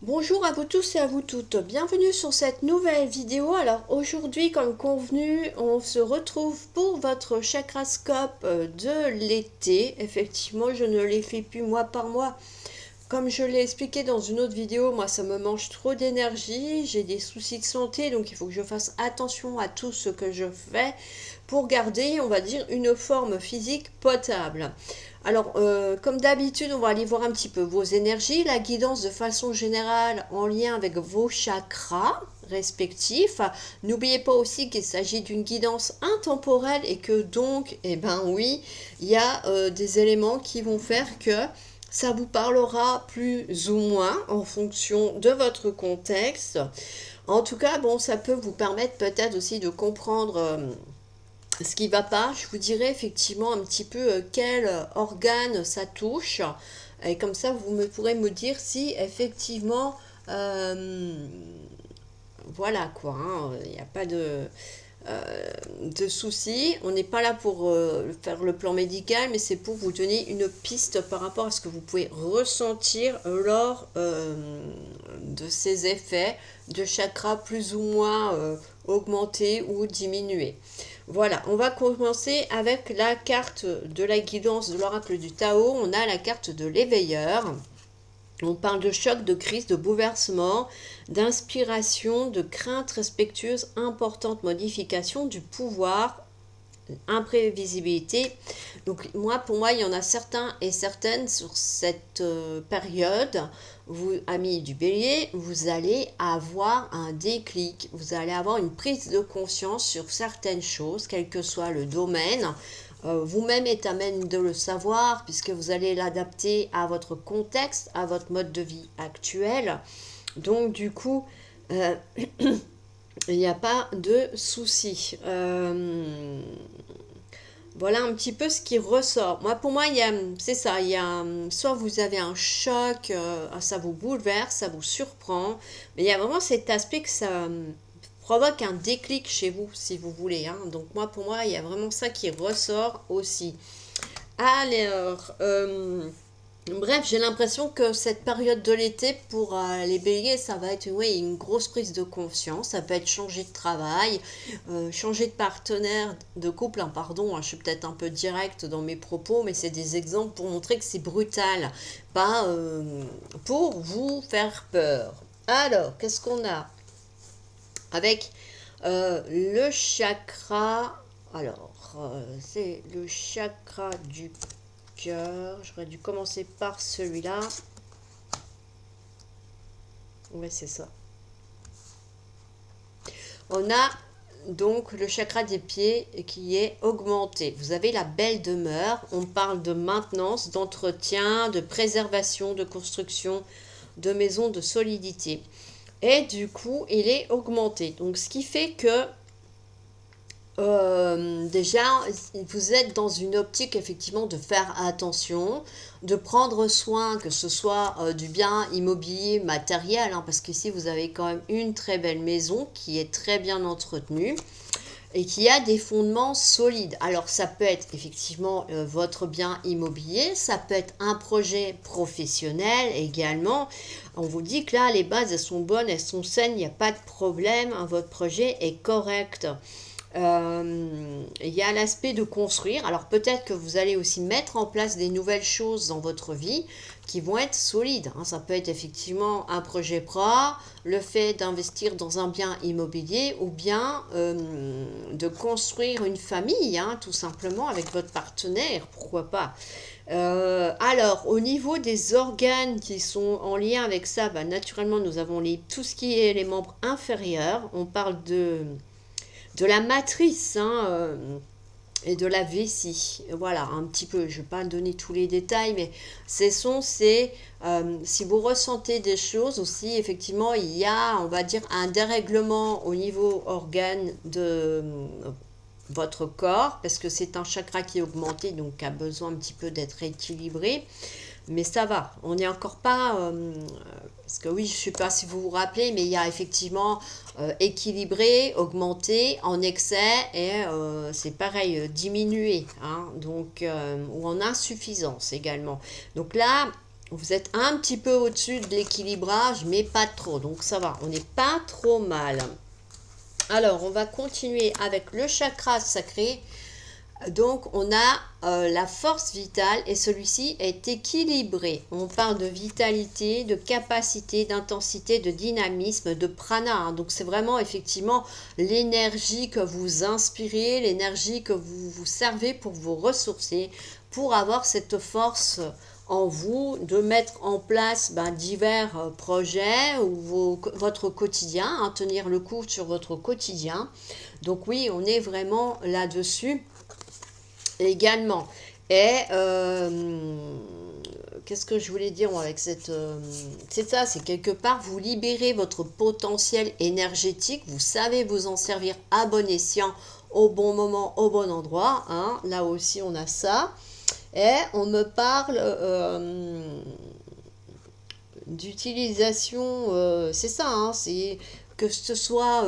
Bonjour à vous tous et à vous toutes, bienvenue sur cette nouvelle vidéo. Alors aujourd'hui, comme convenu, on se retrouve pour votre chakrascope de l'été. Effectivement, je ne les fais plus mois par mois. Comme je l'ai expliqué dans une autre vidéo, moi ça me mange trop d'énergie, j'ai des soucis de santé, donc il faut que je fasse attention à tout ce que je fais pour garder, on va dire, une forme physique potable. Alors, comme d'habitude, on va aller voir un petit peu vos énergies, la guidance de façon générale en lien avec vos chakras respectifs. N'oubliez pas aussi qu'il s'agit d'une guidance intemporelle et que donc, eh ben oui, il y a des éléments qui vont faire que ça vous parlera plus ou moins en fonction de votre contexte. En tout cas, bon, ça peut vous permettre peut-être aussi de comprendre ce qui ne va pas. Je vous dirai effectivement un petit peu quel organe ça touche. Et comme ça, pourrez me dire si effectivement, voilà quoi, hein, il n'y a pas de soucis. On n'est pas là pour faire le plan médical, mais c'est pour vous donner une piste par rapport à ce que vous pouvez ressentir lors de ces effets de chakras plus ou moins augmentés ou diminués. Voilà, on va commencer avec la carte de la guidance de l'oracle du Tao. On a la carte de l'éveilleur. On parle de choc, de crise, de bouleversement, d'inspiration, de crainte respectueuse, importante modification du pouvoir, imprévisibilité. Donc pour moi, il y en a certains et certaines sur cette période. Vous, amis du bélier, vous allez avoir un déclic, vous allez avoir une prise de conscience sur certaines choses, quel que soit le domaine. Vous-même êtes à même de le savoir puisque vous allez l'adapter à votre contexte, à votre mode de vie actuel. Donc du coup, il n'y a pas de souci. Voilà un petit peu ce qui ressort. Pour moi, c'est ça. Soit vous avez un choc, ça vous bouleverse, ça vous surprend, mais il y a vraiment cet aspect que ça provoque un déclic chez vous, si vous voulez, hein. Donc pour moi, il y a vraiment ça qui ressort aussi. Alors, bref, j'ai l'impression que cette période de l'été, pour les béliers, ça va être une grosse prise de conscience. Ça peut être changer de travail, changer de partenaire, de couple, hein, pardon, hein, je suis peut-être un peu directe dans mes propos, mais c'est des exemples pour montrer que c'est brutal, pas pour vous faire peur. Alors, qu'est-ce qu'on a avec le chakra? Alors, c'est le chakra du cœur. J'aurais dû commencer par celui-là. Ouais, c'est ça. On a donc le chakra des pieds qui est augmenté. Vous avez la belle demeure. On parle de maintenance, d'entretien, de préservation, de construction de maison, de solidité. Et du coup, il est augmenté. Donc, ce qui fait que déjà, vous êtes dans une optique effectivement de faire attention, de prendre soin, que ce soit du bien immobilier matériel, hein, parce qu'ici vous avez quand même une très belle maison qui est très bien entretenue et qui a des fondements solides. Alors ça peut être effectivement votre bien immobilier, ça peut être un projet professionnel également. On vous dit que là les bases elles sont bonnes, elles sont saines, il n'y a pas de problème, hein, votre projet est correct. Il y a l'aspect de construire. Alors peut-être que vous allez aussi mettre en place des nouvelles choses dans votre vie qui vont être solides, hein. Ça peut être effectivement un projet pro, le fait d'investir dans un bien immobilier ou bien de construire une famille, hein, tout simplement avec votre partenaire, pourquoi pas. Alors, au niveau des organes qui sont en lien avec ça, naturellement, nous avons tout ce qui est les membres inférieurs. On parle de la matrice, hein, et de la vessie. Voilà, un petit peu, je ne vais pas donner tous les détails, mais si vous ressentez des choses aussi, effectivement, il y a, on va dire, un dérèglement au niveau organe de votre corps, parce que c'est un chakra qui est augmenté, donc a besoin un petit peu d'être équilibré. Mais ça va, on n'est encore pas... parce que oui, je ne sais pas si vous vous rappelez, mais il y a effectivement équilibré, augmenté, en excès, et c'est pareil, diminué, hein, donc, ou en insuffisance également. Donc là, Vous êtes un petit peu au-dessus de l'équilibrage, mais pas trop. Donc ça va, on n'est pas trop mal. Alors, on va continuer avec le chakra sacré. Donc, on a la force vitale et celui-ci est équilibré. On parle de vitalité, de capacité, d'intensité, de dynamisme, de prana, hein. Donc, c'est vraiment effectivement l'énergie que vous inspirez, l'énergie que vous vous servez pour vous ressourcer, pour avoir cette force en vous de mettre en place divers projets ou votre quotidien, hein, tenir le coup sur votre quotidien. Donc oui, on est vraiment là-dessus également. Et qu'est-ce que je voulais dire avec cette... c'est ça, c'est quelque part, vous libérez votre potentiel énergétique, vous savez vous en servir à bon escient, au bon moment, au bon endroit. Hein. Là aussi, on a ça. Et on me parle d'utilisation, c'est ça, hein, c'est que ce soit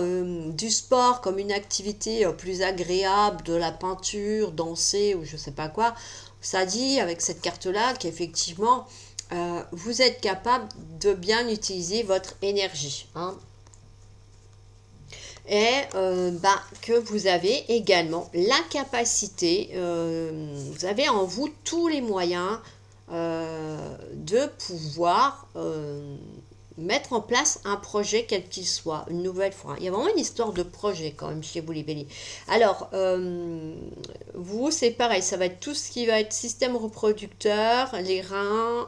du sport comme une activité plus agréable, de la peinture, danser ou je sais pas quoi. Ça dit avec cette carte-là qu'effectivement, vous êtes capable de bien utiliser votre énergie. Hein. Et que vous avez également la capacité, vous avez en vous tous les moyens de pouvoir mettre en place un projet quel qu'il soit, une nouvelle fois. Il y a vraiment une histoire de projet quand même chez vous les béliers. Alors, vous, c'est pareil, ça va être tout ce qui va être système reproducteur, les reins,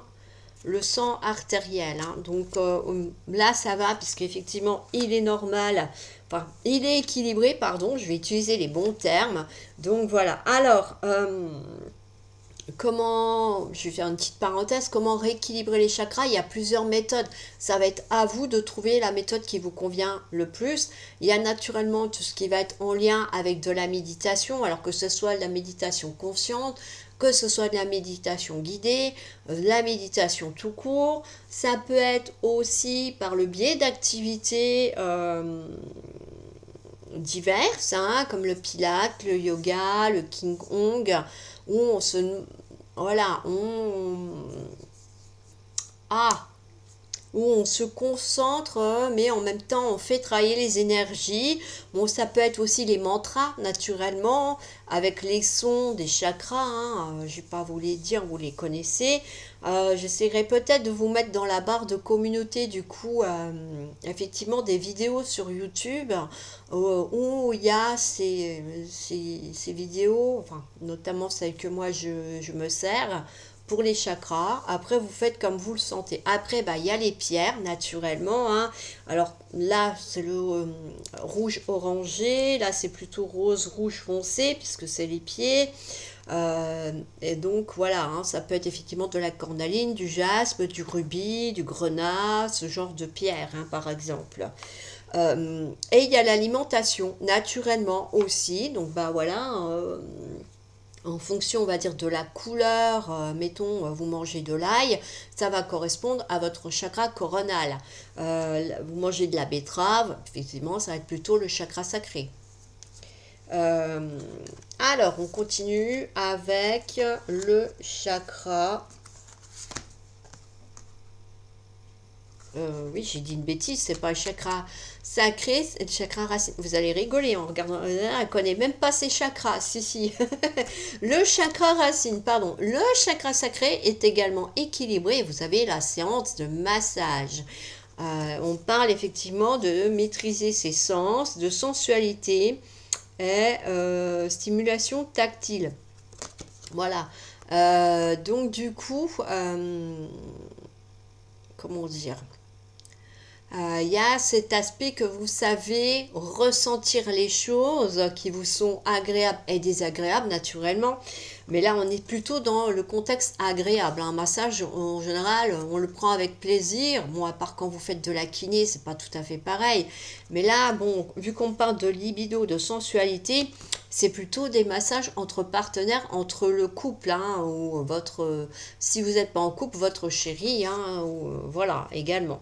le sang artériel. Hein. Donc là, ça va, puisqu'effectivement, il est normal, enfin, il est équilibré, pardon, je vais utiliser les bons termes. Donc voilà. Alors, comment, je vais faire une petite parenthèse, comment rééquilibrer les chakras? Il y a plusieurs méthodes. Ça va être à vous de trouver la méthode qui vous convient le plus. Il y a naturellement tout ce qui va être en lien avec de la méditation, alors que ce soit de la méditation consciente, que ce soit de la méditation guidée, de la méditation tout court. Ça peut être aussi par le biais d'activités diverses, hein, comme le pilate, le yoga, le king kong, où on se... Voilà, Ah, où on se concentre, mais en même temps on fait travailler les énergies. Bon, ça peut être aussi les mantras, naturellement, avec les sons des chakras. Hein. Je ne vais pas vous les dire, vous les connaissez. J'essaierai peut-être de vous mettre dans la barre de communauté, du coup, effectivement, des vidéos sur YouTube où il y a ces vidéos, enfin, notamment celles que moi je me sers pour les chakras. Après, vous faites comme vous le sentez. Après, il y a les pierres, naturellement. Hein. Alors là, c'est le rouge orangé. Là, c'est plutôt rose rouge foncé, puisque c'est les pieds. Et donc, voilà, hein, ça peut être effectivement de la cornaline, du jaspe, du rubis, du grenat, ce genre de pierre, hein, par exemple. Et il y a l'alimentation, naturellement aussi. Donc, voilà... en fonction, on va dire, de la couleur, mettons, vous mangez de l'ail, ça va correspondre à votre chakra coronal. Vous mangez de la betterave, effectivement, ça va être plutôt le chakra sacré. Alors, on continue avec le chakra. Oui, j'ai dit une bêtise, c'est pas le chakra sacré, c'est le chakra racine. Vous allez rigoler en regardant, elle connaît même pas ses chakras, si. Le chakra racine, pardon, le chakra sacré est également équilibré. Vous avez la séance de massage. On parle effectivement de maîtriser ses sens, de sensualité et stimulation tactile. Voilà. Donc du coup, comment dire? Il y a cet aspect que vous savez ressentir les choses qui vous sont agréables et désagréables naturellement. Mais là, on est plutôt dans le contexte agréable. Un massage, en général, on le prend avec plaisir. Bon, à part quand vous faites de la kiné, c'est pas tout à fait pareil. Mais là, bon, vu qu'on parle de libido, de sensualité, c'est plutôt des massages entre partenaires, entre le couple, hein, ou votre, si vous n'êtes pas en couple, votre chéri, hein, ou, voilà, également.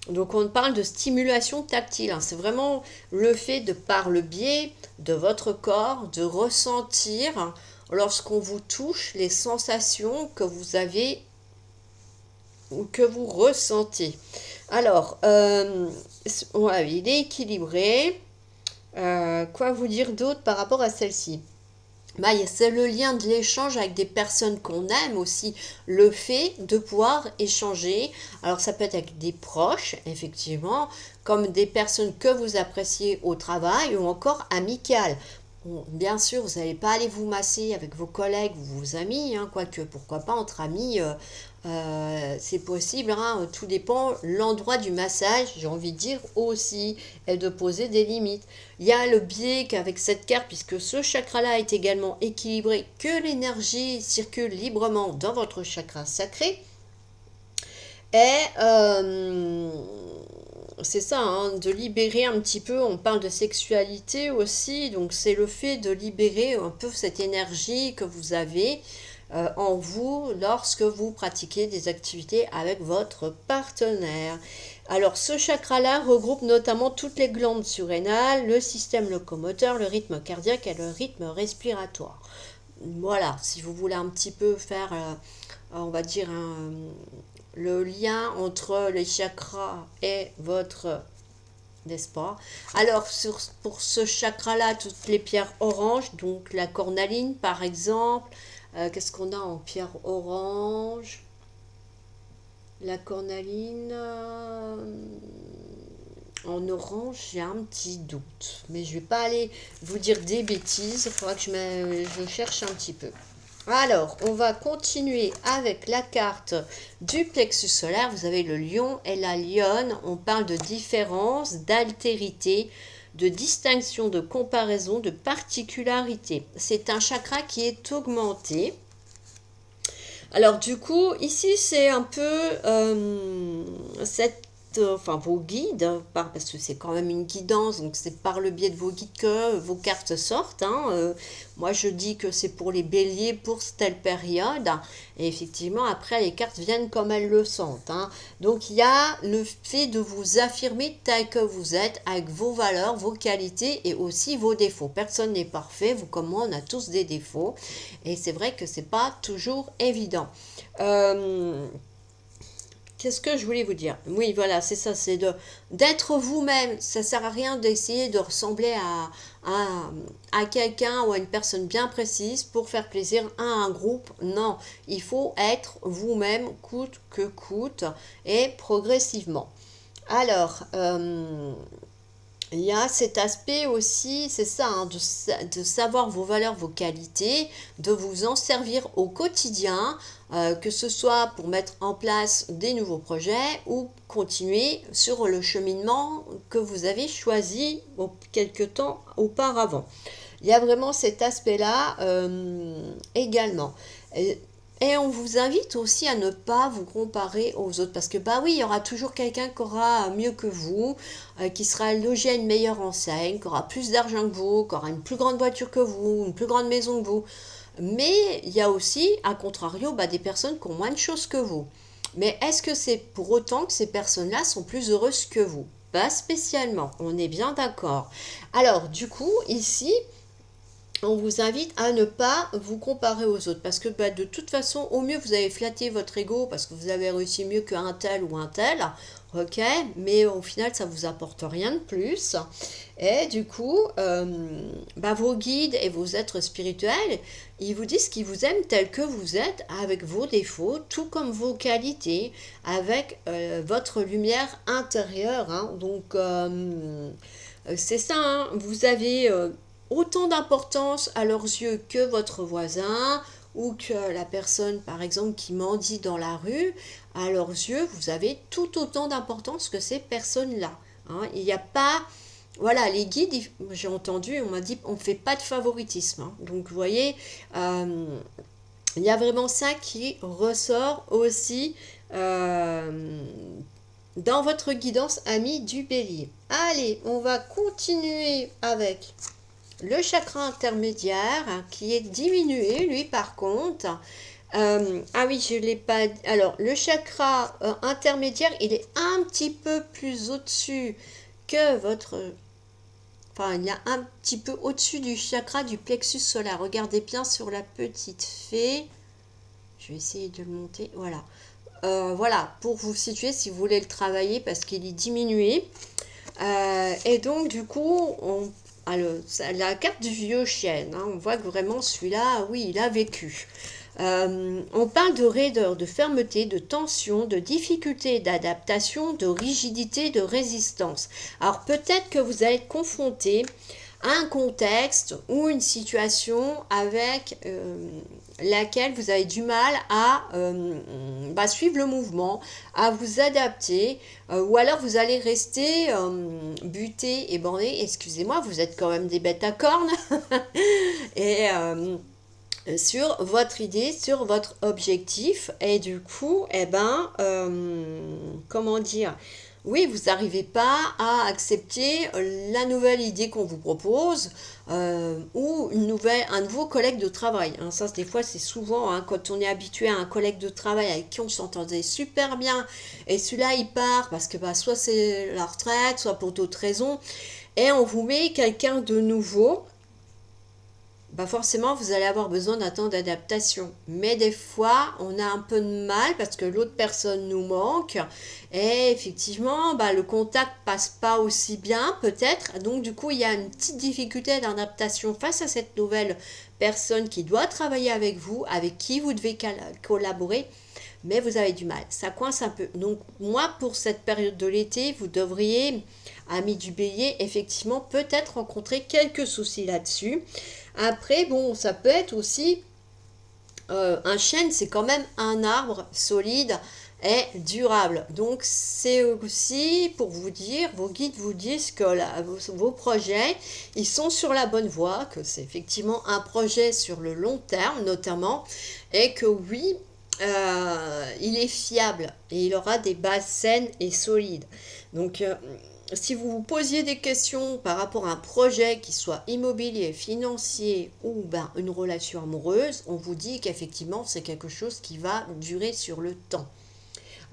Donc on parle de stimulation tactile. Hein. C'est vraiment le fait de, par le biais de votre corps, de ressentir lorsqu'on vous touche les sensations que vous avez que vous ressentez. Alors, ouais, il est équilibré. Quoi vous dire d'autre par rapport à celle-ci? Bah, c'est le lien de l'échange avec des personnes qu'on aime aussi, le fait de pouvoir échanger. Alors ça peut être avec des proches, effectivement, comme des personnes que vous appréciez au travail ou encore amicales. Bon, bien sûr, vous n'allez pas aller vous masser avec vos collègues ou vos amis, hein, quoique pourquoi pas entre amis, c'est possible, hein, tout dépend l'endroit du massage, j'ai envie de dire aussi, et de poser des limites. Il y a le biais qu'avec cette carte, puisque ce chakra-là est également équilibré, que l'énergie circule librement dans votre chakra sacré. Et c'est ça, hein, de libérer un petit peu, on parle de sexualité aussi, donc c'est le fait de libérer un peu cette énergie que vous avez en vous lorsque vous pratiquez des activités avec votre partenaire. Alors ce chakra-là regroupe notamment toutes les glandes surrénales, le système locomoteur, le rythme cardiaque et le rythme respiratoire. Voilà, si vous voulez un petit peu faire, on va dire, le lien entre les chakras et votre, n'est-ce pas? Alors, pour ce chakra-là, toutes les pierres oranges, donc la cornaline par exemple, qu'est-ce qu'on a en pierre orange? La cornaline, en orange, j'ai un petit doute. Mais je vais pas aller vous dire des bêtises, il faudra que je cherche un petit peu. Alors, on va continuer avec la carte du plexus solaire. Vous avez le lion et la lionne. On parle de différence, d'altérité, de distinction, de comparaison, de particularité. C'est un chakra qui est augmenté. Alors du coup, ici c'est un peu enfin vos guides, parce que c'est quand même une guidance, donc c'est par le biais de vos guides que vos cartes sortent, hein. Moi je dis que c'est pour les béliers pour telle période, et effectivement après les cartes viennent comme elles le sentent, hein. Donc il y a le fait de vous affirmer tel que vous êtes, avec vos valeurs, vos qualités et aussi vos défauts. Personne n'est parfait, vous comme moi on a tous des défauts, et c'est vrai que c'est pas toujours évident. Euh, Qu'est-ce que je voulais vous dire? Oui, voilà, c'est ça, c'est d'être vous-même. Ça sert à rien d'essayer de ressembler à quelqu'un ou à une personne bien précise pour faire plaisir à un groupe. Non, il faut être vous-même coûte que coûte et progressivement. Alors, il y a cet aspect aussi, c'est ça, hein, de savoir vos valeurs, vos qualités, de vous en servir au quotidien, que ce soit pour mettre en place des nouveaux projets ou continuer sur le cheminement que vous avez choisi quelque temps auparavant. Il y a vraiment cet aspect-là également. Et on vous invite aussi à ne pas vous comparer aux autres parce que bah oui, il y aura toujours quelqu'un qui aura mieux que vous, qui sera logé à une meilleure enseigne, qui aura plus d'argent que vous, qui aura une plus grande voiture que vous, une plus grande maison que vous. Mais il y a aussi, à contrario, bah, des personnes qui ont moins de choses que vous. Mais est-ce que c'est pour autant que ces personnes-là sont plus heureuses que vous? Pas spécialement, on est bien d'accord. Alors, du coup, ici, on vous invite à ne pas vous comparer aux autres parce que bah, de toute façon, au mieux vous avez flatté votre ego parce que vous avez réussi mieux qu'un tel ou un tel, ok, mais au final ça vous apporte rien de plus. Et du coup, bah, vos guides et vos êtres spirituels, ils vous disent qu'ils vous aiment tel que vous êtes, avec vos défauts, tout comme vos qualités, avec votre lumière intérieure, hein. Donc c'est ça, hein. Vous avez autant d'importance à leurs yeux que votre voisin ou que la personne, par exemple, qui mendie dans la rue. À leurs yeux, vous avez tout autant d'importance que ces personnes-là, hein. Il n'y a pas... Voilà, les guides, j'ai entendu, on m'a dit, on ne fait pas de favoritisme, hein. Donc, vous voyez, il y a vraiment ça qui ressort aussi dans votre guidance, ami du bélier. Allez, on va continuer avec le chakra intermédiaire qui est diminué, lui par contre. Ah oui, je ne l'ai pas. Alors, le chakra intermédiaire, il est un petit peu plus au-dessus que votre. Enfin, il y a un petit peu au-dessus du chakra du plexus solaire. Regardez bien sur la petite fée. Je vais essayer de le monter. Voilà. voilà, pour vous situer si vous voulez le travailler parce qu'il est diminué. Et donc, du coup, la carte du vieux chêne, hein, on voit que vraiment celui-là, oui, il a vécu. On parle de raideur, de fermeté, de tension, de difficulté d'adaptation, de rigidité, de résistance. Alors peut-être que vous allez être confronté à un contexte ou une situation avec laquelle vous avez du mal à suivre le mouvement, à vous adapter, ou alors vous allez rester buté et borné. Excusez-moi, vous êtes quand même des bêtes à cornes. Et sur votre idée, sur votre objectif. Et du coup, comment dire, oui, vous n'arrivez pas à accepter la nouvelle idée qu'on vous propose ou un nouveau collègue de travail. Hein. Ça, des fois, c'est souvent hein, quand on est habitué à un collègue de travail avec qui on s'entendait super bien et celui-là, il part parce que soit c'est la retraite, soit pour d'autres raisons. Et on vous met quelqu'un de nouveau forcément, vous allez avoir besoin d'un temps d'adaptation. Mais des fois, on a un peu de mal parce que l'autre personne nous manque. Et effectivement, le contact passe pas aussi bien, peut-être. Donc, du coup, il y a une petite difficulté d'adaptation face à cette nouvelle personne qui doit travailler avec vous, avec qui vous devez collaborer. Mais vous avez du mal. Ça coince un peu. Donc, moi, pour cette période de l'été, vous devriez, amis du bélier, effectivement, peut-être rencontrer quelques soucis là-dessus. Après, bon, ça peut être aussi un chêne, c'est quand même un arbre solide et durable. Donc, c'est aussi pour vous dire, vos guides vous disent que vos projets, ils sont sur la bonne voie, que c'est effectivement un projet sur le long terme notamment, et que oui, il est fiable et il aura des bases saines et solides. Donc, si vous vous posiez des questions par rapport à un projet qui soit immobilier, financier ou une relation amoureuse, on vous dit qu'effectivement c'est quelque chose qui va durer sur le temps.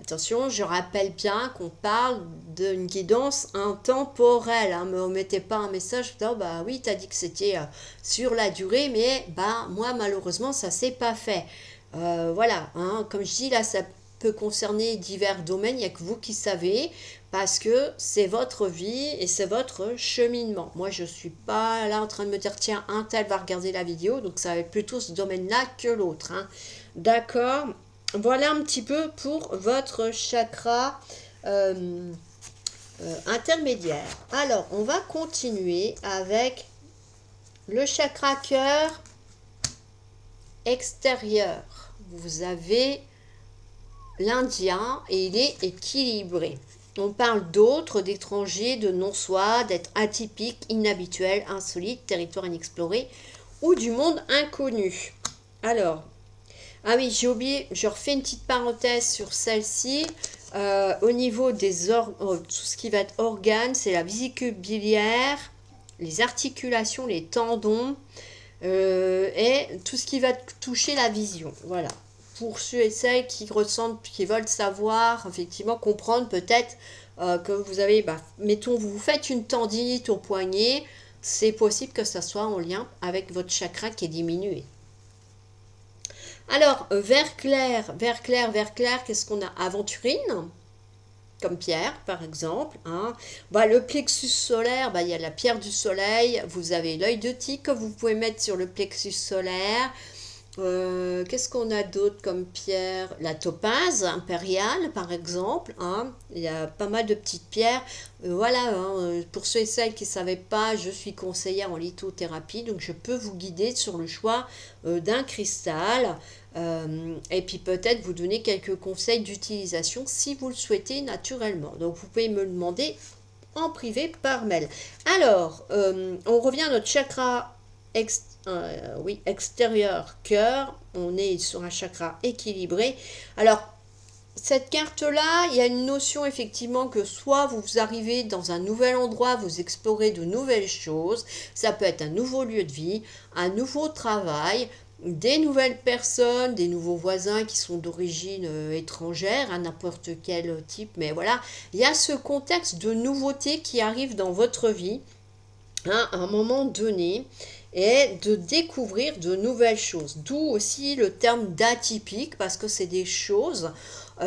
Attention, je rappelle bien qu'on parle d'une guidance intemporelle. Hein, ne me mettez pas un message disant oui, tu as dit que c'était sur la durée, mais moi malheureusement ça s'est pas fait. Voilà, hein, comme je dis là, ça peut concerner divers domaines, il n'y a que vous qui savez, parce que c'est votre vie et c'est votre cheminement. Moi, je ne suis pas là en train de me dire, tiens, un tel va regarder la vidéo, donc ça va être plutôt ce domaine-là que l'autre. Hein. D'accord. Voilà un petit peu pour votre chakra intermédiaire. Alors, on va continuer avec le chakra cœur extérieur. Vous avez l'Indien et il est équilibré. On parle d'autres, d'étrangers, de non-soi, d'être atypique, inhabituel, insolite, territoire inexploré ou du monde inconnu. Alors, oui, j'ai oublié, je refais une petite parenthèse sur celle-ci. Au niveau des tout ce qui va être organes, c'est la vésicule biliaire, les articulations, les tendons et tout ce qui va toucher la vision. Voilà. Pour ceux et celles qui ressentent, qui veulent savoir, effectivement, comprendre peut-être que vous avez, mettons, vous faites une tendinite au poignet, c'est possible que ça soit en lien avec votre chakra qui est diminué. Alors, vert clair, qu'est-ce qu'on a? Aventurine, comme pierre, par exemple. Hein. Le plexus solaire, il y a la pierre du soleil. Vous avez l'œil de tigre que vous pouvez mettre sur le plexus solaire. Qu'est-ce qu'on a d'autre comme pierre? La topaze impériale, par exemple. Hein. Il y a pas mal de petites pierres. Voilà, hein, pour ceux et celles qui ne savaient pas, je suis conseillère en lithothérapie, donc je peux vous guider sur le choix d'un cristal. Et puis peut-être vous donner quelques conseils d'utilisation si vous le souhaitez naturellement. Donc vous pouvez me le demander en privé par mail. Alors, on revient à notre chakra extérieur, cœur. On est sur un chakra équilibré. Alors, cette carte-là, il y a une notion effectivement que soit vous arrivez dans un nouvel endroit, vous explorez de nouvelles choses, ça peut être un nouveau lieu de vie, un nouveau travail, des nouvelles personnes, des nouveaux voisins qui sont d'origine étrangère, à n'importe quel type, mais voilà, il y a ce contexte de nouveauté qui arrive dans votre vie à un moment donné et de découvrir de nouvelles choses. D'où aussi le terme d'atypique, parce que c'est des choses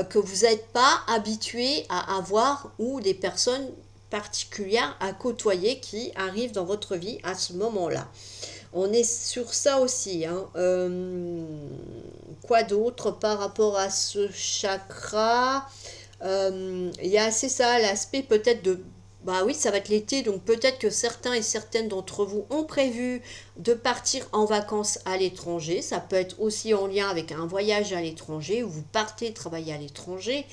que vous n'êtes pas habitué à avoir ou des personnes particulières à côtoyer qui arrivent dans votre vie à ce moment-là. On est sur ça aussi, hein. Quoi d'autre par rapport à ce chakra? Il y a c'est ça, l'aspect peut-être de... Bah oui, ça va être l'été, donc peut-être que certains et certaines d'entre vous ont prévu de partir en vacances à l'étranger. Ça peut être aussi en lien avec un voyage à l'étranger, où vous partez travailler à l'étranger.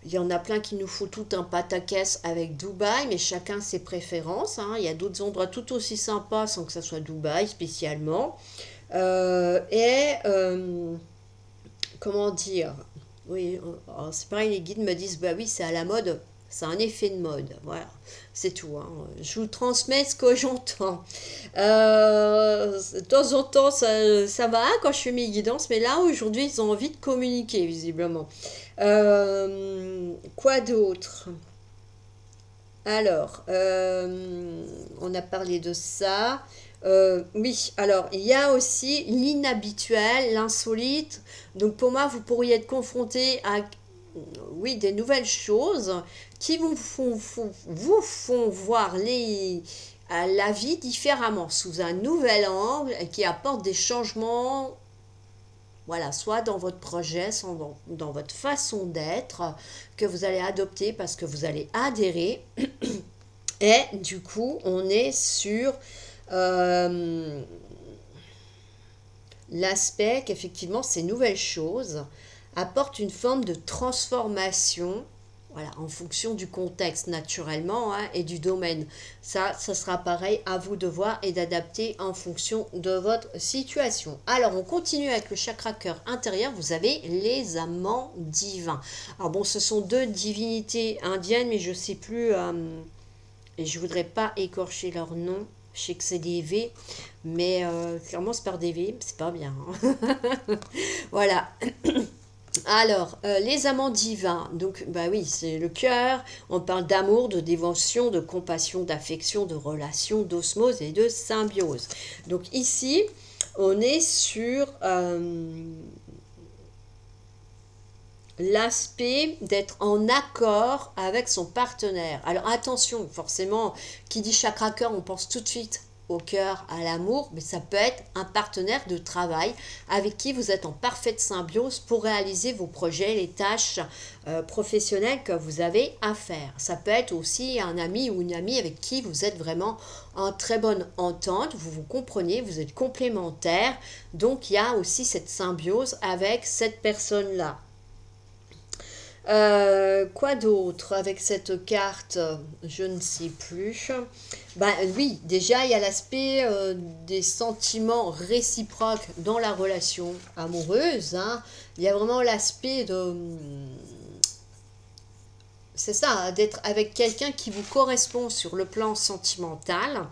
Il y en a plein qui nous font tout un pataquès avec Dubaï, mais chacun ses préférences, hein. Il y a d'autres endroits tout aussi sympas sans que ça soit Dubaï spécialement. Comment dire? Oui, c'est pareil, les guides me disent, bah oui, c'est à la mode, c'est un effet de mode, voilà, c'est tout, hein. Je vous transmets ce que j'entends. De temps en temps, ça va quand je fais mes guidances, mais là, aujourd'hui, ils ont envie de communiquer, visiblement. Quoi d'autre? Alors, on a parlé de ça. Oui, alors il y a aussi l'inhabituel, l'insolite. Donc pour moi, vous pourriez être confronté à, oui, des nouvelles choses qui vous font voir la vie différemment, sous un nouvel angle, et qui apportent des changements, voilà, soit dans votre projet, soit dans votre façon d'être, que vous allez adopter parce que vous allez adhérer. Et du coup, on est sur euh, l'aspect qu'effectivement ces nouvelles choses apportent une forme de transformation, voilà, en fonction du contexte naturellement, hein, et du domaine. Ça sera pareil, à vous de voir et d'adapter en fonction de votre situation. Alors on continue avec le chakra cœur intérieur. Vous avez les amants divins. Alors bon, ce sont deux divinités indiennes, mais je ne sais plus, et je voudrais pas écorcher leur nom. Je sais que c'est des V, mais clairement c'est par des V, c'est pas bien, hein. Voilà. Alors, les amants divins, donc bah oui, c'est le cœur, on parle d'amour, de dévotion, de compassion, d'affection, de relation, d'osmose et de symbiose. Donc ici, on est sur l'aspect d'être en accord avec son partenaire. Alors attention, forcément, qui dit chakra cœur, on pense tout de suite au cœur, à l'amour, mais ça peut être un partenaire de travail avec qui vous êtes en parfaite symbiose pour réaliser vos projets, les tâches professionnelles que vous avez à faire. Ça peut être aussi un ami ou une amie avec qui vous êtes vraiment en très bonne entente, vous vous comprenez, vous êtes complémentaires, donc il y a aussi cette symbiose avec cette personne-là. Quoi d'autre avec cette carte? Je ne sais plus. Ben oui, déjà il y a l'aspect des sentiments réciproques dans la relation amoureuse, hein. Il y a vraiment l'aspect de... C'est ça, hein, d'être avec quelqu'un qui vous correspond sur le plan sentimental.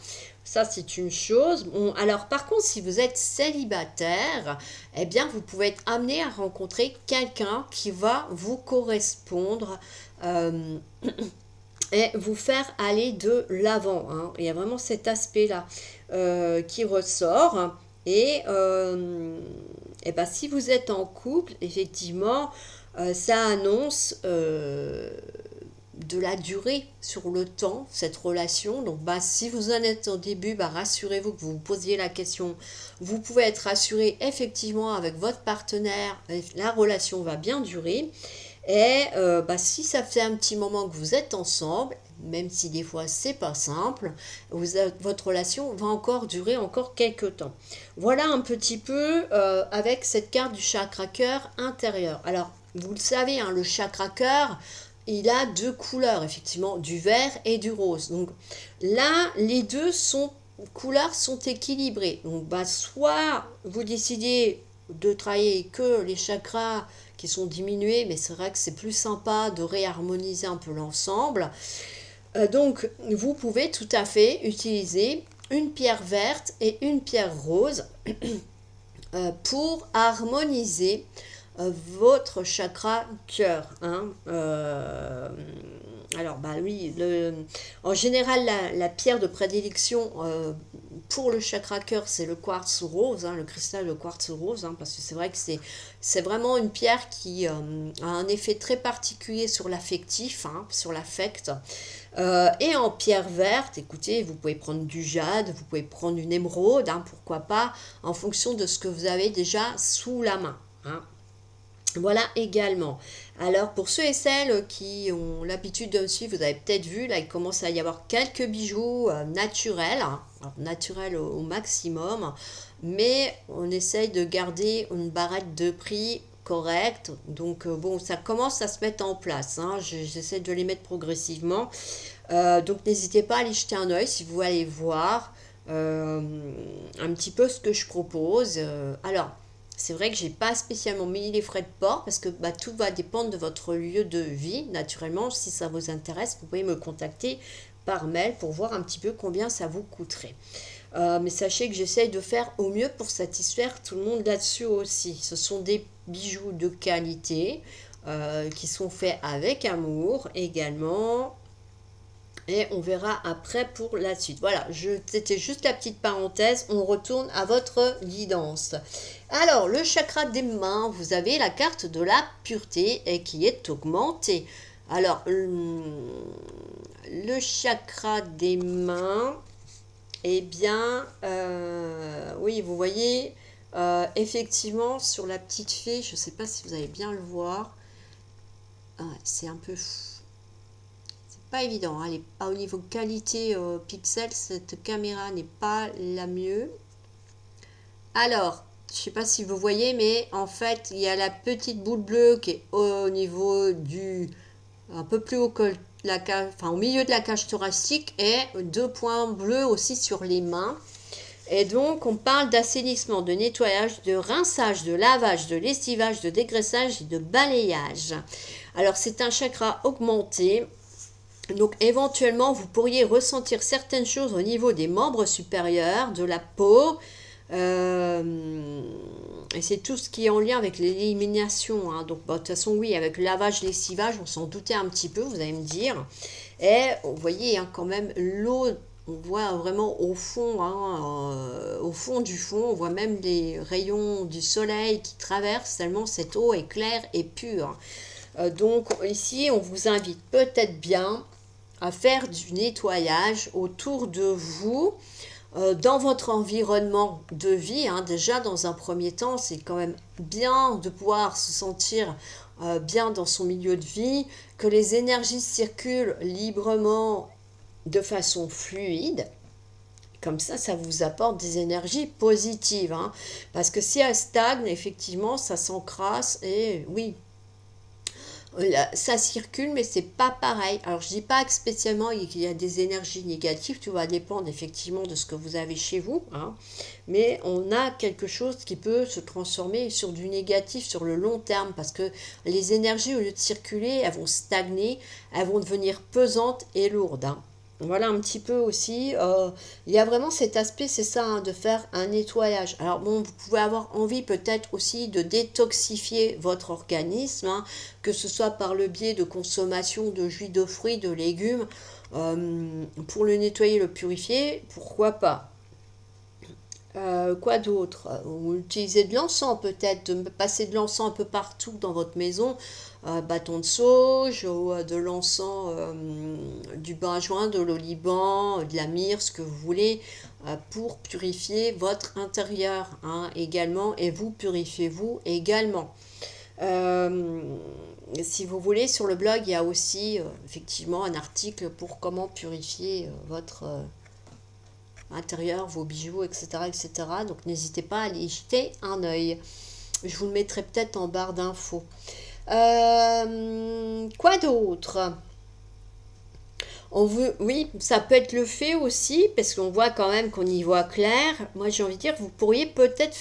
Ça, c'est une chose. Bon, alors, par contre, si vous êtes célibataire, eh bien, vous pouvez être amené à rencontrer quelqu'un qui va vous correspondre euh, et vous faire aller de l'avant, hein. Il y a vraiment cet aspect-là qui ressort. Et ben, si vous êtes en couple, effectivement, ça annonce de la durée sur le temps, cette relation. Donc, bah, si vous en êtes au début, bah, rassurez-vous que vous vous posiez la question. Vous pouvez être rassuré effectivement avec votre partenaire, la relation va bien durer. Et bah, si ça fait un petit moment que vous êtes ensemble, même si des fois c'est pas simple, votre relation va encore durer encore quelques temps. Voilà un petit peu avec cette carte du chakra cœur intérieur. Alors, vous le savez, hein, le chakra cœur, il a deux couleurs, effectivement, du vert et du rose. Donc là, les deux couleurs sont équilibrées. Donc bah, soit vous décidez de travailler que les chakras qui sont diminués, mais c'est vrai que c'est plus sympa de réharmoniser un peu l'ensemble. Donc vous pouvez tout à fait utiliser une pierre verte et une pierre rose pour harmoniser votre chakra cœur, hein. Alors, bah oui, en général, la pierre de prédilection pour le chakra cœur, c'est le quartz rose, le cristal de quartz rose, parce que c'est vrai que c'est vraiment une pierre qui a un effet très particulier sur l'affectif, sur l'affect. Et en pierre verte, écoutez, vous pouvez prendre du jade, vous pouvez prendre une émeraude, pourquoi pas, en fonction de ce que vous avez déjà sous la main. Voilà également. Alors pour ceux et celles qui ont l'habitude de me suivre, vous avez peut-être vu, là il commence à y avoir quelques bijoux naturels, alors, naturels au maximum, mais on essaye de garder une barrette de prix correcte. Donc bon, ça commence à se mettre en place, j'essaie de les mettre progressivement. Donc n'hésitez pas à aller jeter un œil si vous allez voir un petit peu ce que je propose. Alors, c'est vrai que j'ai pas spécialement mis les frais de port parce que tout va dépendre de votre lieu de vie. Naturellement, si ça vous intéresse, vous pouvez me contacter par mail pour voir un petit peu combien ça vous coûterait. Mais sachez que j'essaye de faire au mieux pour satisfaire tout le monde là-dessus aussi. Ce sont des bijoux de qualité qui sont faits avec amour également. Et on verra après pour la suite. Voilà, c'était juste la petite parenthèse. On retourne à votre guidance. Alors, le chakra des mains, vous avez la carte de la pureté et qui est augmentée. Alors, le chakra des mains, eh bien, oui, vous voyez, effectivement, sur la petite fée, je ne sais pas si vous allez bien le voir. C'est un peu pas évident, au niveau qualité pixel, cette caméra n'est pas la mieux. Alors, je sais pas si vous voyez, mais en fait, il y a la petite boule bleue qui est au niveau du, un peu plus haut que la cage, enfin au milieu de la cage thoracique, et 2 points bleus aussi sur les mains. Et donc, on parle d'assainissement, de nettoyage, de rinçage, de lavage, de lessivage, de dégraissage et de balayage. Alors, c'est un chakra augmenté. Donc éventuellement, vous pourriez ressentir certaines choses au niveau des membres supérieurs, de la peau. Et c'est tout ce qui est en lien avec l'élimination. Donc de toute façon, oui, avec le lavage, lessivage, on s'en doutait un petit peu, vous allez me dire. Et vous voyez quand même l'eau, on voit vraiment au fond, au fond du fond, on voit même les rayons du soleil qui traversent, tellement cette eau est claire et pure. Donc ici, on vous invite peut-être bien à faire du nettoyage autour de vous, dans votre environnement de vie. Déjà, dans un premier temps, c'est quand même bien de pouvoir se sentir bien dans son milieu de vie, que les énergies circulent librement de façon fluide. Comme ça vous apporte des énergies positives. Parce que si elles stagnent, effectivement, ça s'encrasse et oui, ça circule, mais c'est pas pareil. Alors, je dis pas que spécialement il y a des énergies négatives, tout va dépendre effectivement de ce que vous avez chez vous, mais on a quelque chose qui peut se transformer sur du négatif sur le long terme, parce que les énergies, au lieu de circuler, elles vont stagner, elles vont devenir pesantes et lourdes. Voilà un petit peu aussi, il y a vraiment cet aspect, c'est ça, de faire un nettoyage. Alors bon, vous pouvez avoir envie peut-être aussi de détoxifier votre organisme, que ce soit par le biais de consommation de jus de fruits, de légumes, pour le nettoyer, le purifier, pourquoi pas. Quoi d'autre? Ou utiliser de l'encens peut-être, de passer de l'encens un peu partout dans votre maison, bâton de sauge, ou de l'encens, du benjoin, de l'oliban, de la myrrhe, ce que vous voulez, pour purifier votre intérieur également, et vous purifiez-vous également. Si vous voulez, sur le blog, il y a aussi effectivement un article pour comment purifier votre intérieur, vos bijoux, etc., etc. Donc n'hésitez pas à aller y jeter un œil. Je vous le mettrai peut-être en barre d'infos. Quoi d'autre? Oui, ça peut être le fait aussi, parce qu'on voit quand même qu'on y voit clair. Moi, j'ai envie de dire, vous pourriez peut-être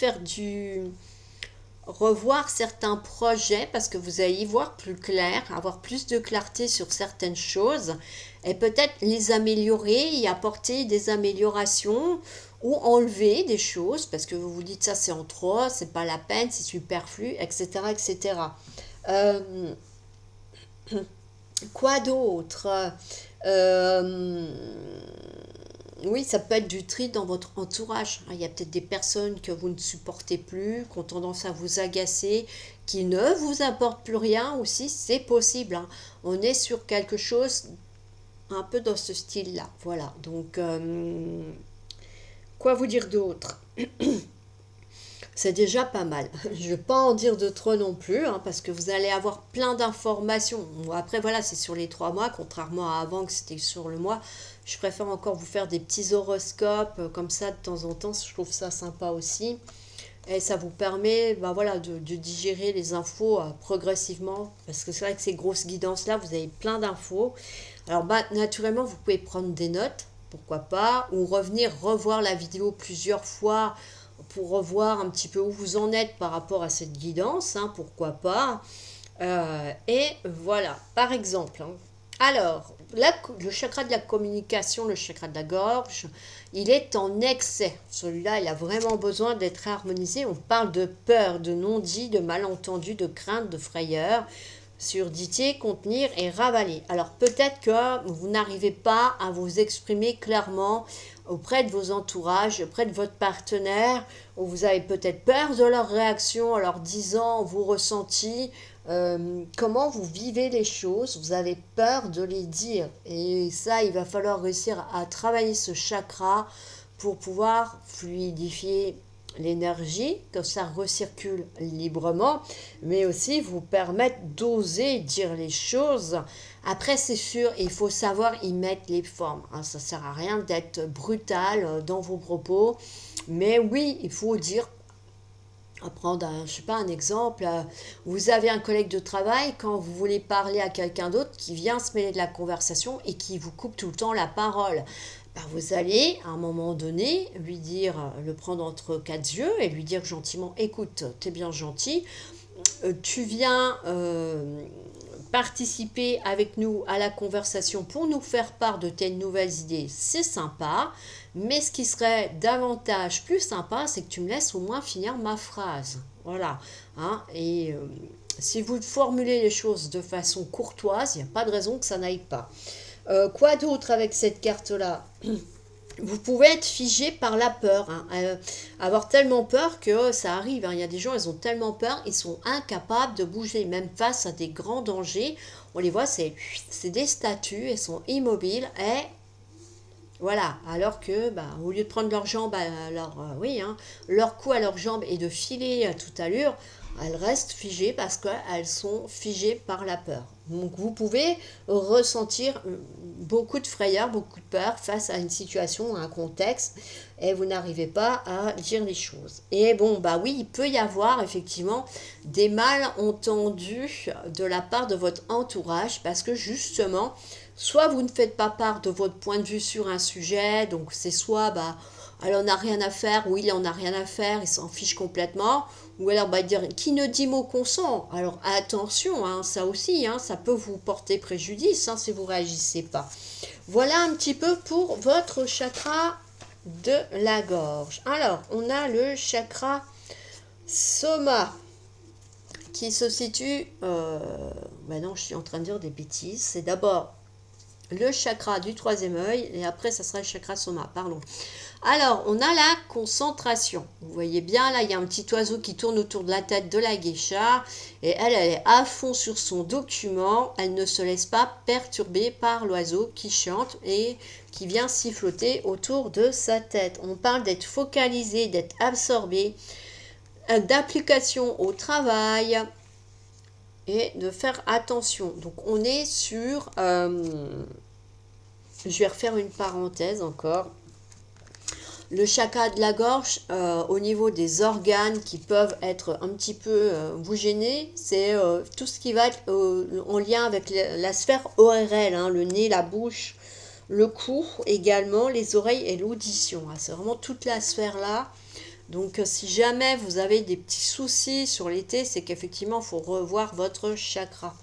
revoir certains projets, parce que vous allez y voir plus clair, avoir plus de clarté sur certaines choses, et peut-être les améliorer, y apporter des améliorations, ou enlever des choses, parce que vous vous dites ça c'est en trop, c'est pas la peine, c'est superflu, etc. etc. Euh, quoi d'autre? Euh, oui, ça peut être du tri dans votre entourage. Il y a peut-être des personnes que vous ne supportez plus, qui ont tendance à vous agacer, qui ne vous apportent plus rien aussi, c'est possible, hein. On est sur quelque chose un peu dans ce style-là. Voilà. Donc, quoi vous dire d'autre? C'est déjà pas mal. Je ne vais pas en dire de trop non plus, hein, parce que vous allez avoir plein d'informations. Bon, après, voilà, c'est sur les 3 mois, contrairement à avant que c'était sur le mois. Je préfère encore vous faire des petits horoscopes comme ça de temps en temps. Je trouve ça sympa aussi. Et ça vous permet bah, voilà, de digérer les infos progressivement. Parce que c'est vrai que ces grosses guidances-là, vous avez plein d'infos. Alors, bah, naturellement, vous pouvez prendre des notes, pourquoi pas, ou revenir revoir la vidéo plusieurs fois pour revoir un petit peu où vous en êtes par rapport à cette guidance, hein, pourquoi pas. Et voilà, par exemple, hein. Alors, le chakra de la communication, le chakra de la gorge, il est en excès. Celui-là, il a vraiment besoin d'être harmonisé. On parle de peur, de non-dit, de malentendu, de crainte, de frayeur, surdité, contenir et ravaler. Alors peut-être que vous n'arrivez pas à vous exprimer clairement auprès de vos entourages, auprès de votre partenaire, ou vous avez peut-être peur de leur réaction en leur disant vos ressentis, comment vous vivez les choses, vous avez peur de les dire. Et ça, il va falloir réussir à travailler ce chakra pour pouvoir fluidifier l'énergie, que ça recircule librement, mais aussi vous permettre d'oser dire les choses. Après, c'est sûr, il faut savoir y mettre les formes, hein. Ça ne sert à rien d'être brutal dans vos propos, mais oui, il faut dire, prendre je sais pas, un exemple, vous avez un collègue de travail, quand vous voulez parler à quelqu'un d'autre qui vient se mêler de la conversation et qui vous coupe tout le temps la parole. Ben, vous allez, à un moment donné, lui dire, le prendre entre quatre yeux et lui dire gentiment, écoute, t'es bien gentil, tu viens participer avec nous à la conversation pour nous faire part de tes nouvelles idées, c'est sympa, mais ce qui serait davantage plus sympa, c'est que tu me laisses au moins finir ma phrase. Voilà. Hein, et si vous formulez les choses de façon courtoise, il n'y a pas de raison que ça n'aille pas. Quoi d'autre avec cette carte-là? Vous pouvez être figé par la peur, hein, avoir tellement peur que ça arrive, hein. Il y a des gens, ils ont tellement peur, ils sont incapables de bouger, même face à des grands dangers. On les voit, c'est des statues, elles sont immobiles et voilà. Alors que, bah, au lieu de prendre leurs jambes, oui, hein, leur cou à leurs jambes et de filer à toute allure, elles restent figées parce qu'elles sont figées par la peur. Donc vous pouvez ressentir beaucoup de frayeur, beaucoup de peur face à une situation, à un contexte, et vous n'arrivez pas à dire les choses. Et bon, bah oui, il peut y avoir effectivement des malentendus de la part de votre entourage, parce que justement, soit vous ne faites pas part de votre point de vue sur un sujet, donc c'est soit, bah, elle en a rien à faire, ou il en a rien à faire, il s'en fiche complètement, ou alors bah, dire qui ne dit mot consent. Alors attention, hein, ça aussi, hein, ça peut vous porter préjudice hein, si vous ne réagissez pas. Voilà un petit peu pour votre chakra de la gorge. Alors, on a le chakra soma qui se situe... non, je suis en train de dire des bêtises. C'est d'abord le chakra du troisième œil et après, ça sera le chakra soma. Pardon. Alors, on a la concentration. Vous voyez bien, là, il y a un petit oiseau qui tourne autour de la tête de la geisha. Et elle est à fond sur son document. Elle ne se laisse pas perturber par l'oiseau qui chante et qui vient siffloter autour de sa tête. On parle d'être focalisé, d'être absorbé, d'application au travail et de faire attention. Donc, on est sur... je vais refaire une parenthèse encore. Le chakra de la gorge, au niveau des organes qui peuvent être un petit peu vous gêner, c'est tout ce qui va être en lien avec la sphère ORL, hein, le nez, la bouche, le cou également, les oreilles et l'audition. Hein, c'est vraiment toute la sphère là. Donc si jamais vous avez des petits soucis sur l'été, c'est qu'effectivement, il faut revoir votre chakra.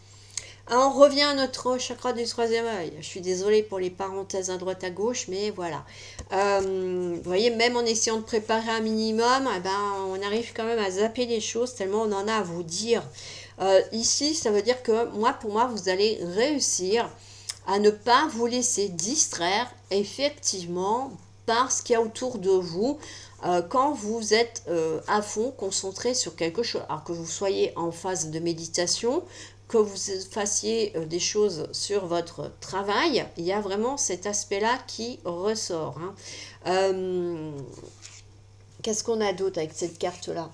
On revient à notre chakra du troisième œil. Je suis désolée pour les parenthèses à droite à gauche, mais voilà. Vous voyez, même en essayant de préparer un minimum, eh ben, on arrive quand même à zapper les choses tellement on en a à vous dire. Ici, ça veut dire que pour moi, vous allez réussir à ne pas vous laisser distraire effectivement par ce qu'il y a autour de vous quand vous êtes à fond concentré sur quelque chose. Alors que vous soyez en phase de méditation, que vous fassiez des choses sur votre travail, il y a vraiment cet aspect-là qui ressort. Hein. Qu'est-ce qu'on a d'autre avec cette carte-là?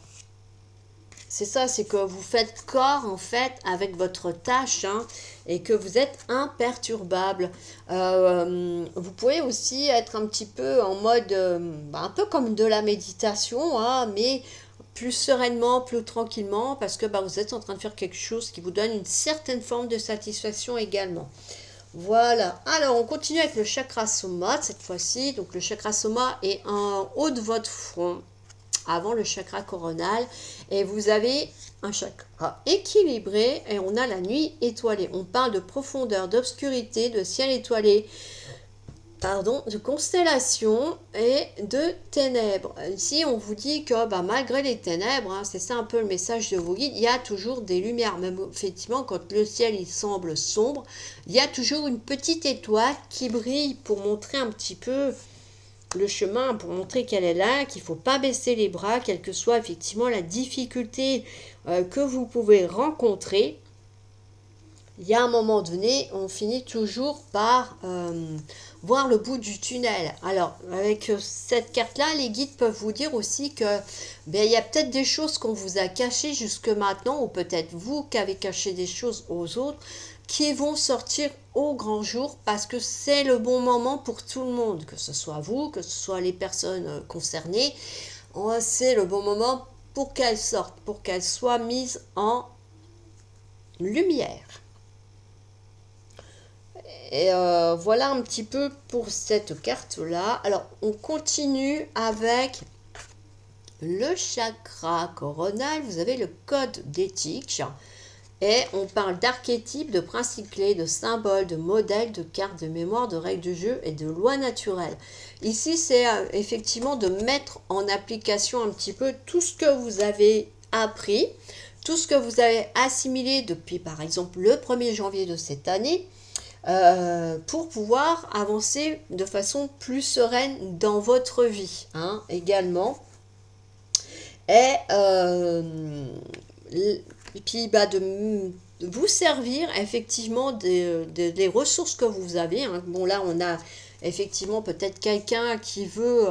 C'est ça, c'est que vous faites corps en fait avec votre tâche, hein, et que vous êtes imperturbable. Vous pouvez aussi être un petit peu en mode, un peu comme de la méditation, hein, mais plus sereinement, plus tranquillement, parce que vous êtes en train de faire quelque chose qui vous donne une certaine forme de satisfaction également. Voilà, alors on continue avec le chakra soma cette fois-ci. Donc le chakra soma est en haut de votre front, avant le chakra coronal, et vous avez un chakra équilibré, et on a la nuit étoilée. On parle de profondeur, d'obscurité, de ciel étoilé, de constellation et de ténèbres. Ici, on vous dit que malgré les ténèbres, hein, c'est ça un peu le message de vos guides, il y a toujours des lumières. Même effectivement, quand le ciel il semble sombre, il y a toujours une petite étoile qui brille pour montrer un petit peu le chemin, pour montrer qu'elle est là, qu'il ne faut pas baisser les bras, quelle que soit effectivement la difficulté que vous pouvez rencontrer. Il y a un moment donné, on finit toujours par voir le bout du tunnel. Alors, avec cette carte-là, les guides peuvent vous dire aussi que il y a peut-être des choses qu'on vous a cachées jusque maintenant, ou peut-être vous qui avez caché des choses aux autres, qui vont sortir au grand jour parce que c'est le bon moment pour tout le monde, que ce soit vous, que ce soit les personnes concernées. C'est le bon moment pour qu'elles sortent, pour qu'elles soient mises en lumière. Et voilà un petit peu pour cette carte-là. Alors, on continue avec le chakra coronal. Vous avez le code d'éthique. Et on parle d'archétypes, de principes clés, de symboles, de modèles, de cartes, de mémoire, de règles de jeu et de lois naturelles. Ici, c'est effectivement de mettre en application un petit peu tout ce que vous avez appris, tout ce que vous avez assimilé depuis, par exemple, le 1er janvier de cette année, pour pouvoir avancer de façon plus sereine dans votre vie, hein, également. Et puis de vous servir effectivement des ressources que vous avez. Hein. Bon, là, on a effectivement peut-être quelqu'un qui veut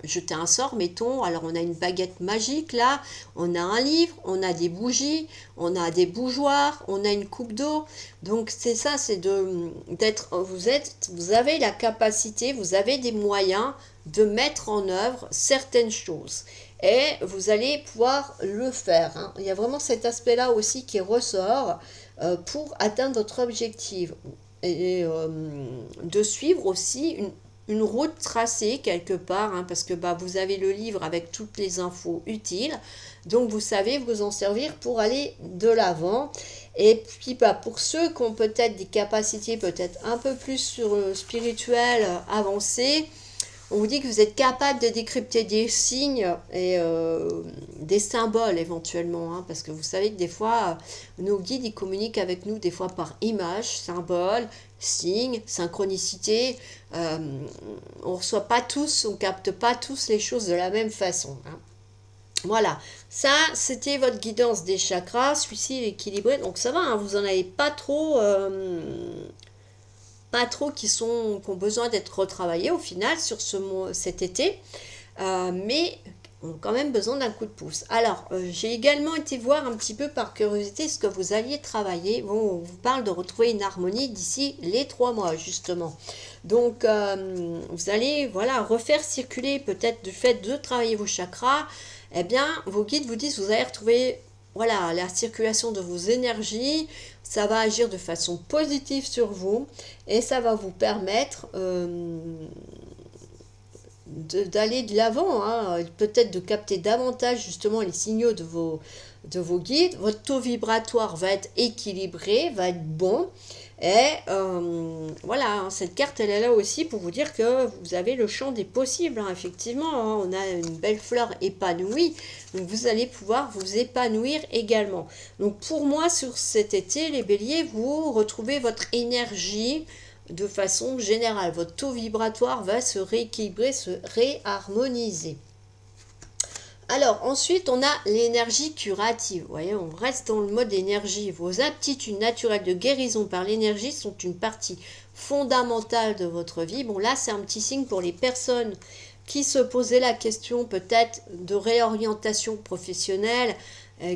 jeter un sort, mettons. Alors, on a une baguette magique, là. On a un livre, on a des bougies, on a des bougeoirs, on a une coupe d'eau. Donc, c'est ça, c'est vous avez la capacité, vous avez des moyens de mettre en œuvre certaines choses. Et vous allez pouvoir le faire. Hein. Il y a vraiment cet aspect-là aussi qui ressort pour atteindre votre objectif. Et de suivre aussi une route tracée quelque part, hein, parce que vous avez le livre avec toutes les infos utiles. Donc vous savez vous en servir pour aller de l'avant. Et puis pour ceux qui ont peut-être des capacités peut-être un peu plus sur le spirituel avancé, on vous dit que vous êtes capable de décrypter des signes et des symboles éventuellement, hein, parce que vous savez que des fois, nos guides, ils communiquent avec nous des fois par images, symboles, signes, synchronicité. On reçoit pas tous, on capte pas tous les choses de la même façon. Hein. Voilà, ça c'était votre guidance des chakras, celui-ci est équilibré, donc ça va, hein, vous n'en avez pas trop... qui ont besoin d'être retravaillés au final sur cet été, mais ont quand même besoin d'un coup de pouce. Alors, j'ai également été voir un petit peu par curiosité ce que vous alliez travailler. Bon, on vous parle de retrouver une harmonie d'ici les 3 mois, justement. Donc, vous allez refaire circuler peut-être du fait de travailler vos chakras. Eh bien, vos guides vous disent que vous allez retrouver la circulation de vos énergies, ça va agir de façon positive sur vous et ça va vous permettre d'aller de l'avant, hein, peut-être de capter davantage justement les signaux de vos guides. Votre taux vibratoire va être équilibré, va être bon. Et voilà, hein, cette carte, elle est là aussi pour vous dire que vous avez le champ des possibles, hein, effectivement. Hein, on a une belle fleur épanouie, donc vous allez pouvoir vous épanouir également. Donc pour moi, sur cet été, les béliers, vous retrouvez votre énergie de façon générale. Votre taux vibratoire va se rééquilibrer, se réharmoniser. Alors, ensuite, on a l'énergie curative. Vous voyez, on reste dans le mode énergie. Vos aptitudes naturelles de guérison par l'énergie sont une partie fondamentale de votre vie. Bon, là, c'est un petit signe pour les personnes qui se posaient la question peut-être de réorientation professionnelle,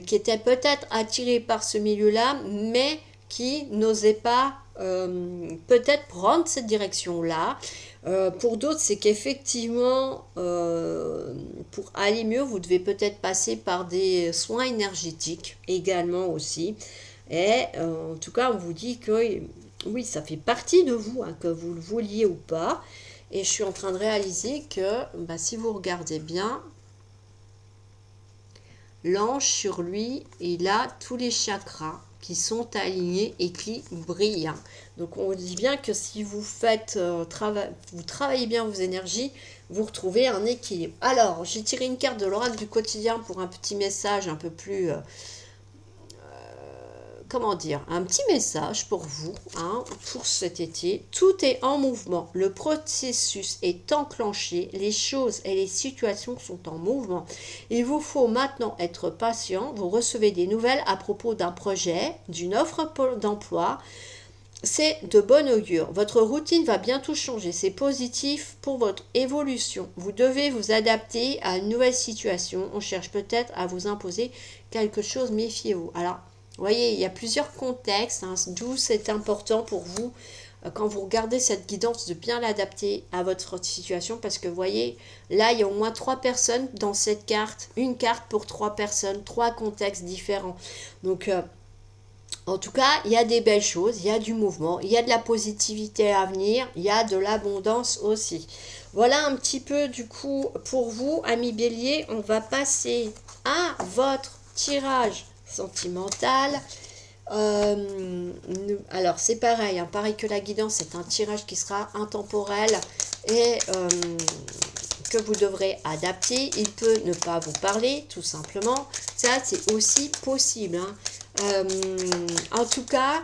qui étaient peut-être attirées par ce milieu-là, mais qui n'osaient pas peut-être prendre cette direction-là. Pour d'autres, c'est qu'effectivement, pour aller mieux, vous devez peut-être passer par des soins énergétiques également aussi. Et en tout cas, on vous dit que oui, ça fait partie de vous, hein, que vous le vouliez ou pas. Et je suis en train de réaliser que bah, si vous regardez bien, l'ange sur lui, il a tous les chakras qui sont alignés et qui brillent. Donc on dit bien que si vous faites vous travaillez bien vos énergies, vous retrouvez un équilibre. Alors, j'ai tiré une carte de l'oracle du quotidien pour un petit message un peu plus comment dire, un petit message pour vous, hein, pour cet été. Tout est en mouvement, le processus est enclenché, les choses et les situations sont en mouvement. Il vous faut maintenant être patient, vous recevez des nouvelles à propos d'un projet, d'une offre d'emploi. C'est de bon augure. Votre routine va bientôt changer. C'est positif pour votre évolution. Vous devez vous adapter à une nouvelle situation. On cherche peut-être à vous imposer quelque chose. Méfiez-vous. Alors, vous voyez, il y a plusieurs contextes, hein, d'où c'est important pour vous, quand vous regardez cette guidance, de bien l'adapter à votre situation. Parce que vous voyez, là, il y a au moins 3 personnes dans cette carte. Une carte pour 3 personnes, 3 contextes différents. Donc, en tout cas, il y a des belles choses, il y a du mouvement, il y a de la positivité à venir, il y a de l'abondance aussi. Voilà un petit peu du coup pour vous, amis bélier. On va passer à votre tirage sentimental. Alors c'est pareil, hein, pareil que la guidance, c'est un tirage qui sera intemporel et que vous devrez adapter. Il peut ne pas vous parler, tout simplement. Ça, c'est aussi possible, hein. En tout cas,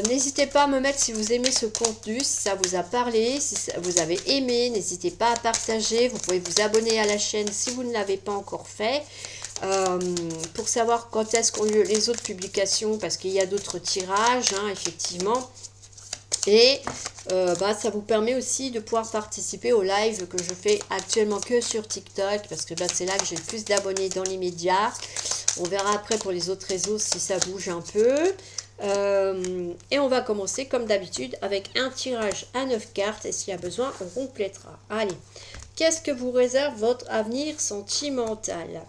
n'hésitez pas à me mettre si vous aimez ce contenu, si ça vous a parlé, si vous avez aimé. N'hésitez pas à partager. Vous pouvez vous abonner à la chaîne si vous ne l'avez pas encore fait. Pour savoir quand est-ce qu'ont lieu les autres publications, parce qu'il y a d'autres tirages, hein, effectivement. Et ça vous permet aussi de pouvoir participer au live que je fais actuellement que sur TikTok, parce que c'est là que j'ai le plus d'abonnés dans les médias. On verra après pour les autres réseaux si ça bouge un peu. Et on va commencer comme d'habitude avec un tirage à 9 cartes, et s'il y a besoin, on complétera. Allez, qu'est-ce que vous réserve votre avenir sentimental ?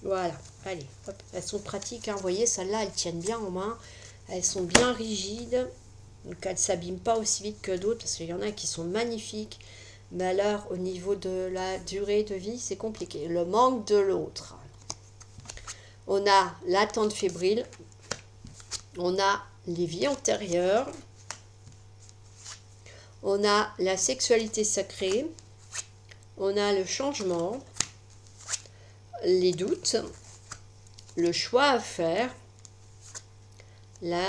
Voilà, allez, hop, elles sont pratiques, hein, vous voyez, celles-là, elles tiennent bien en main, elles sont bien rigides, donc elles ne s'abîment pas aussi vite que d'autres, parce qu'il y en a qui sont magnifiques, mais alors au niveau de la durée de vie, c'est compliqué. Le manque de l'autre. On a l'attente fébrile, on a les vies antérieures, on a la sexualité sacrée, on a le changement, les doutes, le choix à faire, la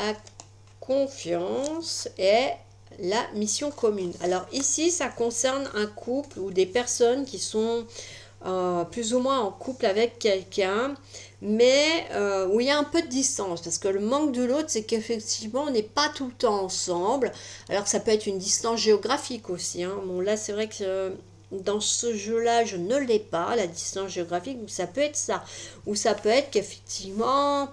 confiance et la mission commune. Alors ici, ça concerne un couple ou des personnes qui sont plus ou moins en couple avec quelqu'un, mais où il y a un peu de distance, parce que le manque de l'autre, c'est qu'effectivement, on n'est pas tout le temps ensemble. Alors ça peut être une distance géographique aussi, hein. Bon, là, c'est vrai que dans ce jeu-là, je ne l'ai pas, la distance géographique, donc ça peut être ça. Ou ça peut être qu'effectivement,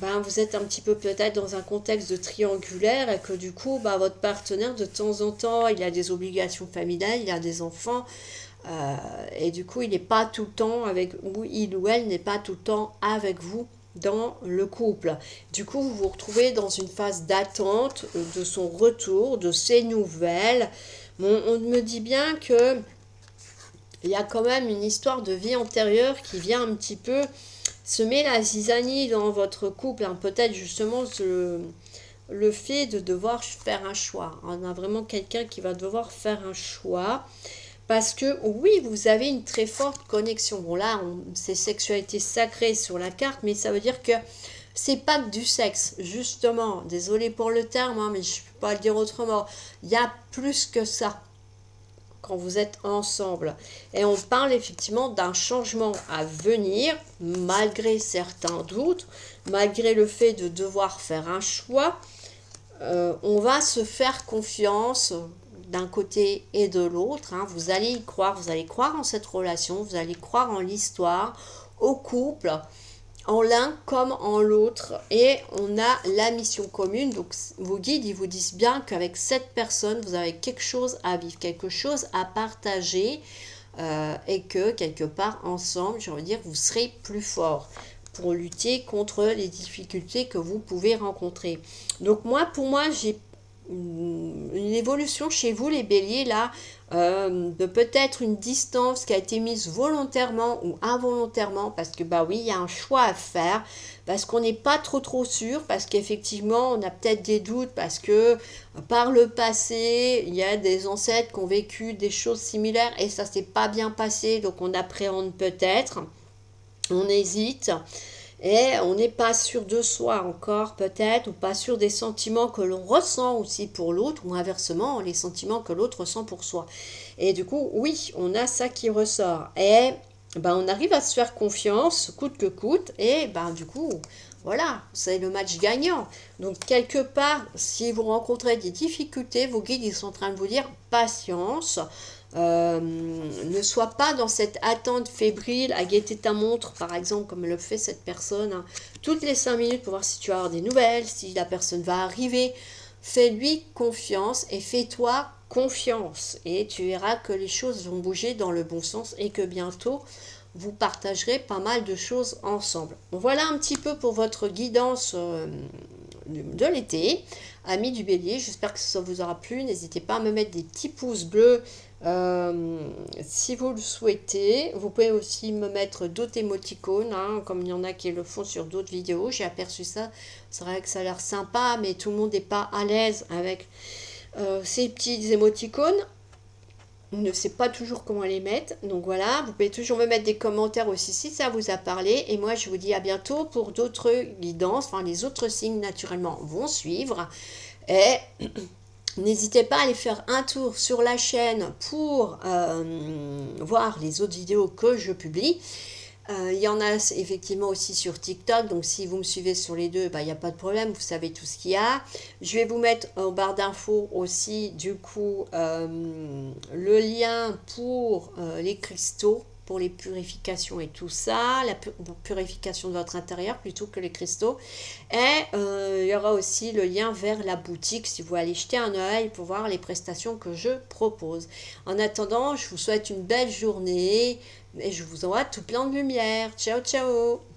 vous êtes un petit peu peut-être dans un contexte de triangulaire et que du coup, votre partenaire, de temps en temps, il a des obligations familiales, il a des enfants, et du coup, il n'est pas tout le temps avec, ou il ou elle n'est pas tout le temps avec vous dans le couple. Du coup, vous vous retrouvez dans une phase d'attente de son retour, de ses nouvelles. Bon, on me dit bien que il y a quand même une histoire de vie antérieure qui vient un petit peu semer la zizanie dans votre couple, hein. Peut-être justement le fait de devoir faire un choix. On a vraiment quelqu'un qui va devoir faire un choix. Parce que oui, vous avez une très forte connexion. Bon là, c'est sexualité sacrée sur la carte, mais ça veut dire que c'est pas que du sexe. Justement, désolé pour le terme, hein, mais je ne peux pas le dire autrement. Il y a plus que ça quand vous êtes ensemble. Et on parle effectivement d'un changement à venir, malgré certains doutes, malgré le fait de devoir faire un choix. On va se faire confiance d'un côté et de l'autre, hein. Vous allez y croire, vous allez croire en cette relation, vous allez croire en l'histoire, au couple, en l'un comme en l'autre, et on a la mission commune. Donc vos guides, ils vous disent bien qu'avec cette personne, vous avez quelque chose à vivre, quelque chose à partager, et que quelque part ensemble, j'ai envie de dire, vous serez plus fort pour lutter contre les difficultés que vous pouvez rencontrer. Donc pour moi, j'ai une évolution chez vous les béliers là, de peut-être une distance qui a été mise volontairement ou involontairement, parce que bah oui, il y a un choix à faire, parce qu'on n'est pas trop sûr, parce qu'effectivement on a peut-être des doutes, parce que par le passé il y a des ancêtres qui ont vécu des choses similaires et ça s'est pas bien passé, donc on appréhende peut-être, on hésite. Et on n'est pas sûr de soi encore peut-être, ou pas sûr des sentiments que l'on ressent aussi pour l'autre, ou inversement, les sentiments que l'autre ressent pour soi. Et du coup, oui, on a ça qui ressort. Et ben, on arrive à se faire confiance, coûte que coûte, et ben, du coup, voilà, c'est le match gagnant. Donc, quelque part, si vous rencontrez des difficultés, vos guides, ils sont en train de vous dire patience. Ne sois pas dans cette attente fébrile à guetter ta montre, par exemple, comme le fait cette personne, hein, toutes les 5 minutes pour voir si tu vas avoir des nouvelles, si la personne va arriver. Fais-lui confiance et fais-toi confiance. Et tu verras que les choses vont bouger dans le bon sens et que bientôt, vous partagerez pas mal de choses ensemble. Voilà un petit peu pour votre guidance de l'été. Amis du bélier, j'espère que ça vous aura plu. N'hésitez pas à me mettre des petits pouces bleus si vous le souhaitez. Vous pouvez aussi me mettre d'autres émoticônes, hein, comme il y en a qui le font sur d'autres vidéos. J'ai aperçu ça. C'est vrai que ça a l'air sympa, mais tout le monde n'est pas à l'aise avec ces petits émoticônes. On ne sait pas toujours comment les mettre. Donc voilà, vous pouvez toujours me mettre des commentaires aussi si ça vous a parlé. Et moi, je vous dis à bientôt pour d'autres guidances. Enfin, les autres signes, naturellement, vont suivre. Et n'hésitez pas à aller faire un tour sur la chaîne pour voir les autres vidéos que je publie. Il y en a effectivement aussi sur TikTok, donc si vous me suivez sur les deux, il n'y a pas de problème, vous savez tout ce qu'il y a. Je vais vous mettre en barre d'infos aussi, du coup, le lien pour les cristaux, pour les purifications et tout ça, la purification de votre intérieur plutôt que les cristaux. Et il y aura aussi le lien vers la boutique si vous allez jeter un œil pour voir les prestations que je propose. En attendant, je vous souhaite une belle journée et je vous envoie tout plein de lumière. Ciao, ciao!